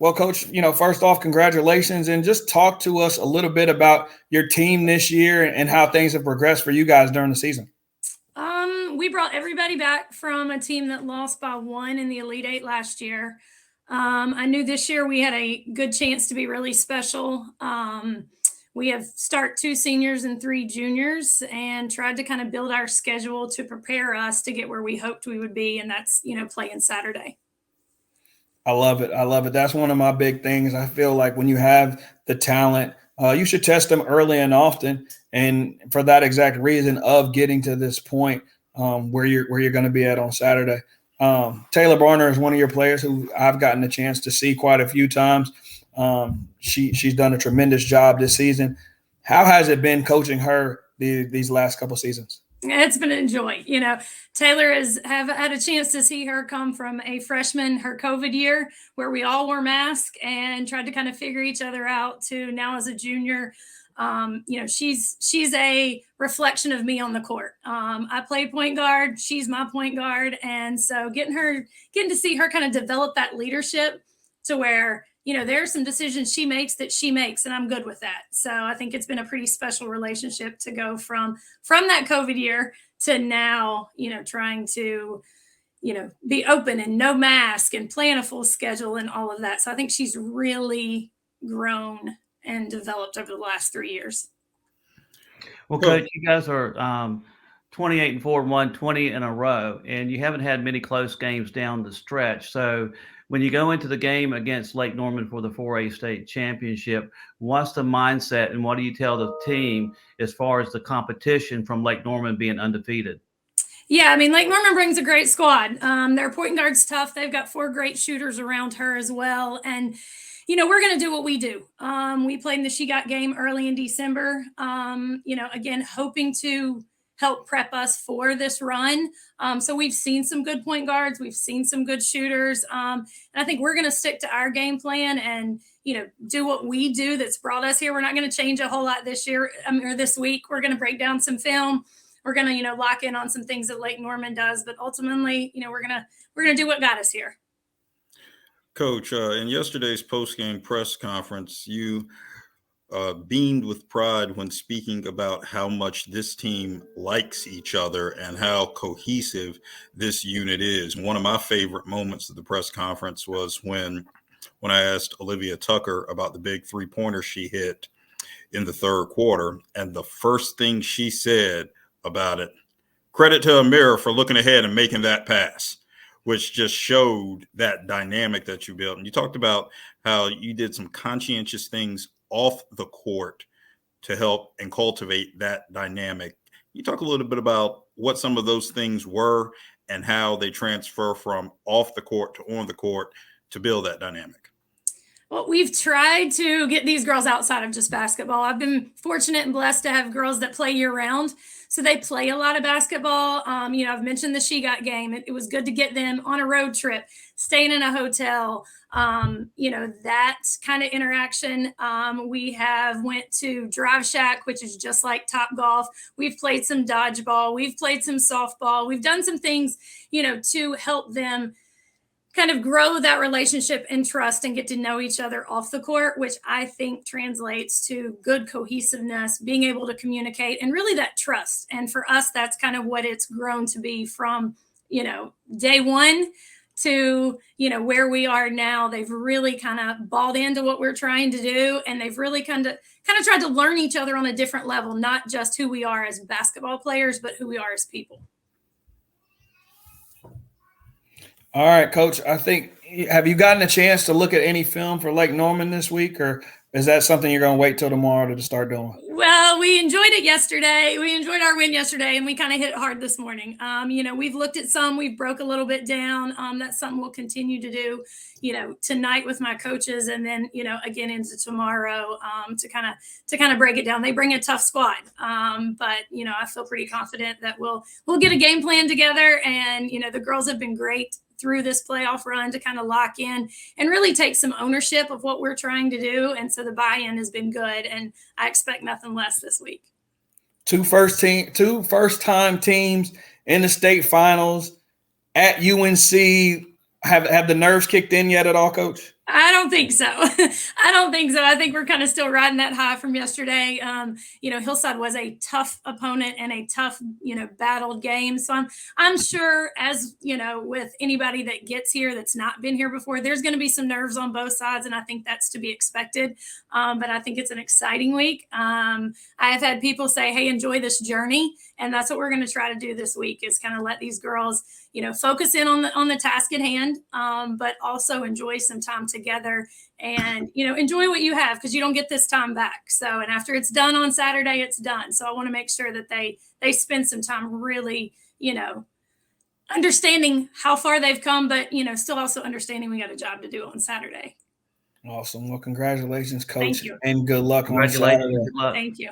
Well, Coach, first off, congratulations, and just talk to us a little bit about your team this year and how things have progressed for you guys during the season. We brought everybody back from a team that lost by 1 in the Elite Eight last year. I knew this year we had a good chance to be really special. We have start 2 seniors and 3 juniors and tried to kind of build our schedule to prepare us to get where we hoped we would be, and that's, playing Saturday. I love it. I love it. That's one of my big things. I feel like when you have the talent, you should test them early and often. And for that exact reason of getting to this point where you're going to be at on Saturday. Taylor Barner is one of your players who I've gotten a chance to see quite a few times. She's done a tremendous job this season. How has it been coaching her these last couple seasons? It's been a joy. Taylor have had a chance to see her come from a freshman, her COVID year, where we all wore masks and tried to kind of figure each other out, to now as a junior. She's a reflection of me on the court. I play point guard. She's my point guard. And so getting to see her kind of develop that leadership to where, there are some decisions she makes, and I'm good with that. So I think it's been a pretty special relationship to go from that COVID year to now, trying to, be open and no mask and plan a full schedule and all of that. So I think she's really grown and developed over the last 3 years. Well, Coach, you guys are 28-4, won 20 in a row, and you haven't had many close games down the stretch. So when you go into the game against Lake Norman for the 4A state championship, what's the mindset and what do you tell the team as far as the competition from Lake Norman being undefeated? Yeah, Lake Norman brings a great squad. Their point guard's tough. They've got 4 great shooters around her as well. And, we're going to do what we do. We played in the She Got game early in December, again, hoping to help prep us for this run. So we've seen some good point guards. We've seen some good shooters. And I think we're going to stick to our game plan and, do what we do that's brought us here. We're not going to change a whole lot this year or this week. We're going to break down some film. We're going to, lock in on some things that Lake Norman does. But ultimately, we're going to do what got us here. Coach, in yesterday's post-game press conference, you beamed with pride when speaking about how much this team likes each other and how cohesive this unit is. One of my favorite moments of the press conference was when I asked Olivia Tucker about the big 3-pointer she hit in the third quarter. And the first thing she said about it, credit to Amira for looking ahead and making that pass, which just showed that dynamic that you built. And you talked about how you did some conscientious things off the court to help and cultivate that dynamic. You talk a little bit about what some of those things were and how they transfer from off the court to on the court to build that dynamic. Well, we've tried to get these girls outside of just basketball. I've been fortunate and blessed to have girls that play year round. So they play a lot of basketball. I've mentioned the She Got game. It was good to get them on a road trip, staying in a hotel, that kind of interaction. We have went to Drive Shack, which is just like Top Golf. We've played some dodgeball. We've played some softball. We've done some things, to help them kind of grow that relationship and trust and get to know each other off the court, which I think translates to good cohesiveness, being able to communicate, and really that trust. And for us, that's kind of what it's grown to be from, day one to, where we are now. They've really kind of bought into what we're trying to do. And they've really kind of tried to learn each other on a different level, not just who we are as basketball players, but who we are as people. All right, Coach, have you gotten a chance to look at any film for Lake Norman this week, or is that something you're going to wait till tomorrow to start doing? Well, we enjoyed it yesterday. We enjoyed our win yesterday, and we kind of hit it hard this morning. We've looked at some. We've broke a little bit down. That's something we'll continue to do, tonight with my coaches, and then, again into tomorrow to kind of break it down. They bring a tough squad, but I feel pretty confident that we'll get a game plan together. And the girls have been great through this playoff run to kind of lock in and really take some ownership of what we're trying to do. And so the buy-in has been good, and I expect nothing less this week. Two first-time teams in the state finals at UNC. Have the nerves kicked in yet at all, Coach? I don't think so. I don't think so. I think we're kind of still riding that high from yesterday. Hillside was a tough opponent and a tough, battled game. So I'm sure, as with anybody that gets here that's not been here before, there's going to be some nerves on both sides, and I think that's to be expected. But I think it's an exciting week. I have had people say, "Hey, enjoy this journey," and that's what we're going to try to do this week, is kind of let these girls, focus in on the task at hand, but also enjoy some time together and, enjoy what you have, because you don't get this time back. So, and after it's done on Saturday, it's done. So I want to make sure that they spend some time really, understanding how far they've come, but, still also understanding we got a job to do on Saturday. Awesome. Well, congratulations, Coach, Thank you. and good luck on Congratulations. Saturday. Good luck. Thank you.